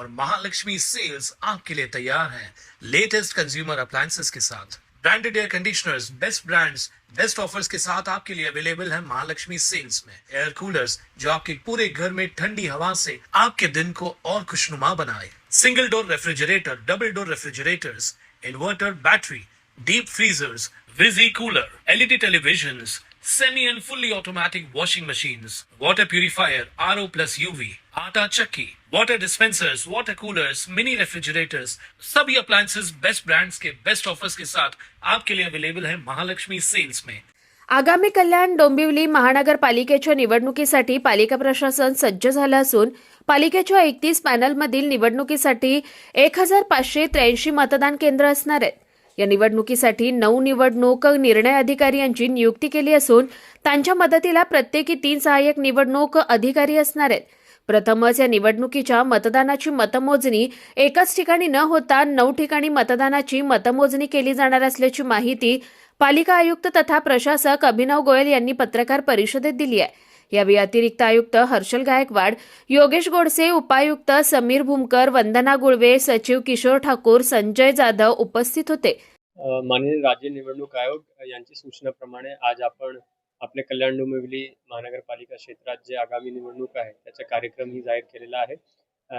और महालक्ष्मी सेल्स आपके लिए तैयार है लेटेस्ट कंज्यूमर अप्लायंसेस के साथ। Branded air conditioners, best brands, best offers के साथ आपके लिए अवेलेबल है महालक्ष्मी सेल्स में। एयर कूलर्स जो आपके पूरे घर में ठंडी हवा से आपके दिन को और खुशनुमा बनाए। Single door refrigerator, double door refrigerators, inverter battery, deep freezers, Visi cooler, LED televisions, semi and fully automatic washing machines, water purifier, RO plus UV, आटा चक्की, water dispensers, water coolers, mini refrigerators, सभी appliances best brands के best offers के साथ आपके लिए available है Mahalakshmi sales में। आगामी कल्याण डोंबिवली महानगरपालिकेच्या निवडणुकीसाठी पालिका प्रशासन सज्ज झालं असून पालिकेच्या 31 पॅनलमधील निवडणुकीसाठी 1583 मतदान केंद्र असणार आहेत। या निवडणुकीसाठी 9 निवडणूक निर्णय अधिकारी यांची नियुक्ती केली असून त्यांच्या मदतीला प्रत्येकी 3 सहाय्यक निवडणूक अधिकारी असणार आहेत। प्रथमच या निवडणुकीच्या मतदानाची मतमोजणी एकाच ठिकाणी न होता 9 ठिकाणी मतदानाची मतमोजणी केली जाणार असल्याची माहिती पालिका आयुक्त तथा प्रशासक अभिनव गोयल यांनी पत्रकार परिषदेत दिली आहे। यावेळी अतिरिक्त आयुक्त हर्षल गायकवाड, योगेश गोडसे, उपायुक्त समीर भूमकर, वंदना गुळवे, सचिव किशोर ठाकूर, संजय जाधव उपस्थित होते। माननीय राज्य निवडणूक आयोग यांची सूचनेप्रमाणे आज आपण आपले कल्याण डोंबिवली महानगरपालिका क्षेत्रात जे आगामी निवडणूक आहे त्याचा कार्यक्रम ही जाहीर केलेला आहे।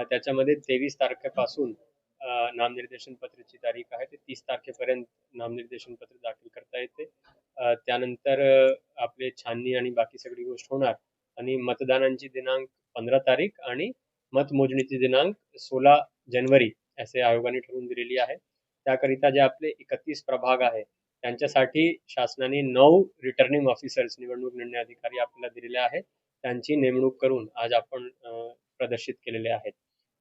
त्याच्यामध्ये 23 तारखेपासून नामनिर्देशन पत्राची तारीख आहे ते 30 तारखेपर्यंत नामनिर्देशन पत्र दाखल करता येते। त्यानंतर आपले छाननी आणि बाकी सगळी गोष्ट होणार आणि मतदानाची दिनांक 15 तारीख आणि मतमोजणीची दिनांक 16 जानेवारी असे आयोगाने ठरवून दिलेली आहे। त्याकरिता जे आपले 31 प्रभाग आहे त्यांच्यासाठी शासनाने 9 रिटर्निंग ऑफिसर्स निवडणूक निर्णय अधिकारी आपल्याला दिलेले आहेत। त्यांची नेमणूक करून आज आपण प्रदर्शित केलेले आहेत।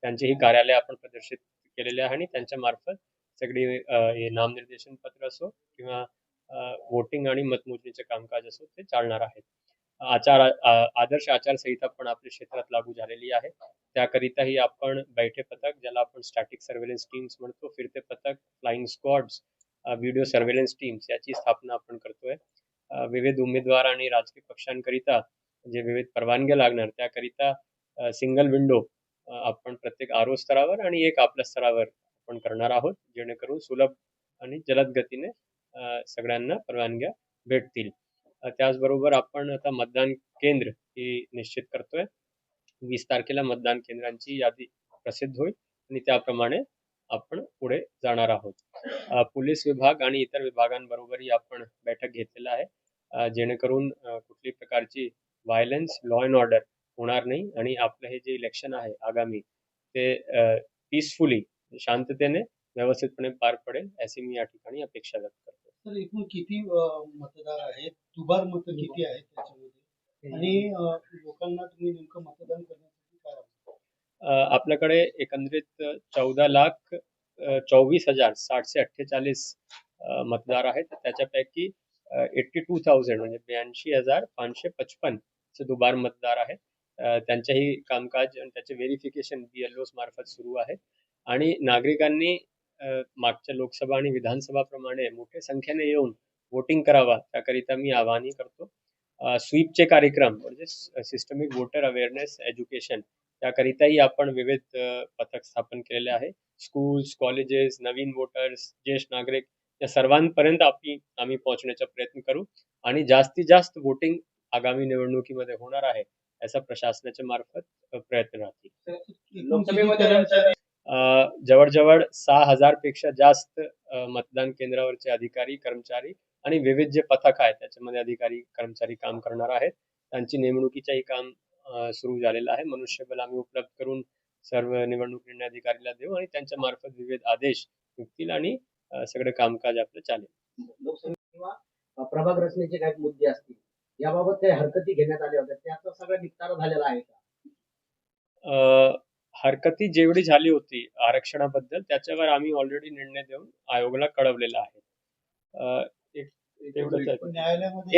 त्यांचे ही कार्यालय आपण प्रदर्शित केलेले आहे आणि त्यांच्या मार्फत सगळी हे नामनिर्देशन पत्र असो किंवा वोटिंग आणि मतमोजणीचे कामकाज असो ते चालणार आहेत। आदर्श आचारसंहिता पण आपल्या क्षेत्रात लागू झालेली आहे। त्याकरिताही आपण बैठे पथक, ज्याला आपण स्टॅटिक सर्व्हेलन्स टीम्स म्हणतो, फिरते पथक, flying squads, video surveillance teams याची स्थापना आपण करतोय। विविध उमेदवार आणि राजकीय पक्षांकरिता जे विविध परवानग्या लागणार त्याकरिता सिंगल विंडो आपण प्रत्येक आरओ स्तरावर आणि एक आपल्या स्तरावर आपण करणार आहोत, जेणेकरून सुलभ आणि जलद गतीने सगळ्यांना परवानग्या भेटतील। त्याचबरोबर आपण आता मतदान केंद्र ही निश्चित करतोय। 20 तारखेला मतदान केंद्रांची यादी प्रसिद्ध होईल आणि त्याप्रमाणे आपण पुढे जाणार आहोत। पोलीस विभाग आणि इतर विभागांबरोबरही आपण बैठक घेतलेला आहे, जेणेकरून कुठली प्रकारची व्हायलन्स, लॉ अँड ऑर्डर होणार नाही आणि आपलं हे जे इलेक्शन आहे आगामी ते पीसफुली, शांततेने, व्यवस्थितपणे पार पडेल अशी मी या ठिकाणी अपेक्षा व्यक्त करतो। तर एकूण किती मतदार आहेत, दुबार मत किती आहेत त्याच्यामध्ये आणि लोकांना तुम्ही नेमकं मतदान करण्यासाठी काय वाटतं? आपल्याकडे एकंदरीत 14,24,6048 मतदार आहेत। त्याच्यापैकी 82,000 म्हणजे 82,555 चे दुबार मतदार आहेत। त्यांच्याही कामकाज आणि त्याचे व्हेरिफिकेशन BLOs मार्फत सुरू आहे आणि नागरिकांनी मागच्या लोकसभा आणि विधानसभा प्रमाणे मोठ्या संख्येने येऊन वोटिंग करावा त्याकरिता मी आवाहन करतो। स्वीपचे कार्यक्रम म्हणजे सिस्टमिक वोटर अवेअरनेस एज्युकेशन त्याकरिताही आपण विविध पथक स्थापन केलेले आहे। स्कूल्स, कॉलेजेस, नवीन वोटर्स, ज्येष्ठ नागरिक या सर्वांपर्यंत आम्ही पोहोचण्याचा प्रयत्न करू आणि जास्तीत जास्त वोटिंग आगामी निवडणुकीमध्ये होणार आहे याचा प्रशासनाच्या मार्फत प्रयत्न राहतील। जवळजवळ 6,000 पेक्षा जास्त मतदान केंद्रावरचे अधिकारी, कर्मचारी आणि विविध जे पथक आहेत त्याच्यामध्ये अधिकारी, कर्मचारी काम करणार आहेत। त्यांची नेमणुकीचंही काम सुरू झालेलं आहे। मनुष्यबळ आम्ही उपलब्ध करून सर्व निवडणूक निर्णय अधिकारीला देऊ आणि त्यांच्या मार्फत विविध आदेश निघतील आणि सगळे कामकाज आपलं चालेल। लोकसभा प्रभाग रचनेचे काही मुद्दे असतील याबाबत काही हरकती घेण्यात आल्या होत्या, त्याचा सगळा निपटारा झालेला आहे का? हरकती जेवढी झाली होती आरक्षणाबद्दल त्याच्यावर आम्ही ऑलरेडी निर्णय देऊन आयोगाला कळवलेला आहे।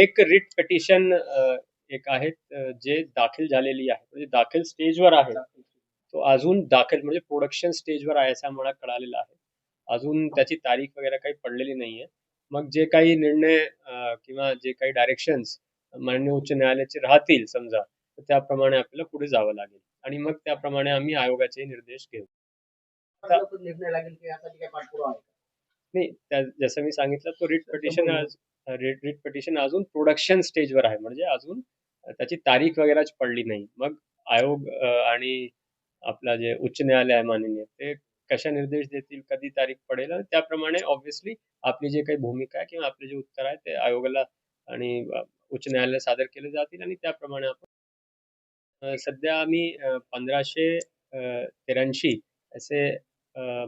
एक रिट पिटिशन एक आहेत जे दाखल झालेली आहे, म्हणजे दाखल स्टेजवर आहे, तो अजून दाखल म्हणजे प्रोडक्शन स्टेजवर आहे असं मला कळालेलं आहे। अजून त्याची तारीख वगैरे काही पडलेली नाहीये। मग जे काही निर्णय किंवा जे काही डायरेक्शन्स माननीय उच्च न्यायालयाचे राहतील समजा, तर त्याप्रमाणे आपल्याला पुढे जावं लागेल आणि मग त्याप्रमाणे आम्ही आयोगाचे निर्देश घेऊ। लवकर निर्णय लागेल की यासाठी काय पाठपुरावा आहे? नाही, जसं मी सांगितलं तो रिट पिटिशन अजून प्रोडक्शन स्टेजवर आहे, म्हणजे अजून त्याची तारीख वगैरेच पडली नाही. मग आयोग आणि आपला जे उच्च न्यायालय आहे माननीय, ते कशा निर्देश देतील, कधी तारीख पडेल आणि त्याप्रमाणे ऑब्व्हियसली आपली जे काही भूमिका आहे किंवा आपले जे उत्तर आहे ते आयोगाला आणि उच्च न्यायालयाला सादर केले जातील आणि त्याप्रमाणे आपण सध्या आम्ही 1583 असे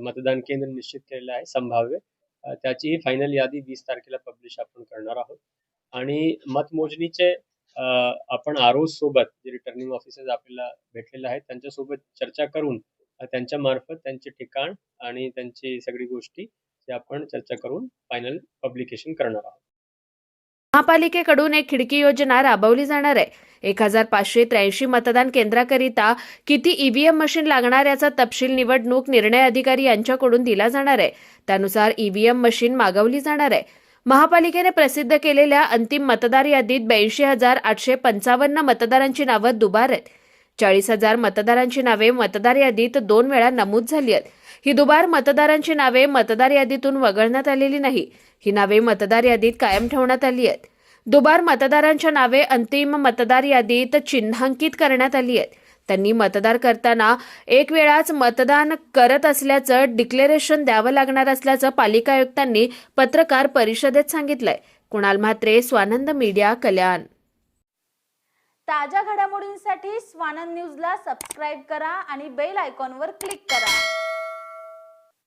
मतदान केंद्र निश्चित केलेले आहे संभाव्य. त्याची फायनल यादी 20 तारखेला पब्लिश आपण करणार आहोत आणि मतमोजणीचे आपण आरओ सोबत जे रिटर्निंग ऑफिसर्स आपल्याला भेटलेले आहेत त्यांच्यासोबत चर्चा करून त्यांच्या मार्फत त्यांचे ठिकाण आणि त्यांची सगळी गोष्टी ते आपण चर्चा करून फायनल पब्लिकेशन करणार आहोत. महापालिकेकडून एक खिडकी योजना राबवली जाणार आहे. 1583 मतदान केंद्राकरिता किती ईव्हीएम मशीन लागणार याचा तपशील निवडणूक निर्णय अधिकारी यांच्याकडून दिला जाणार आहे. त्यानुसार ईव्हीएम मशीन मागवली जाणार आहे. महापालिकेने प्रसिद्ध केलेल्या अंतिम मतदार यादीत 82,855 मतदारांची नावं दुबार आहेत. 40,000 मतदारांची नावे मतदार यादीत 2 वेळा नमूद झाली आहेत. ही दुबार मतदारांची नावे मतदार यादीतून वगळण्यात आलेली नाही. ही नावे मतदार यादीत कायम ठेवण्यात आली आहेत. दुबार मतदारांच्या नावे अंतिम मतदार यादीत चिन्हांकित करण्यात आली आहेत. त्यांनी मतदार करताना एक वेळाच मतदान करत असल्याचं डिक्लेरेशन द्यावं लागणार असल्याचं पालिका आयुक्तांनी पत्रकार परिषदेत सांगितलंय. कुणाल म्हात्रे, स्वानंद मीडिया, कल्याण. ताज्या घडामोडींसाठी स्वानंद न्यूजला सबस्क्राईब करा आणि बेल आयकॉनवर क्लिक करा.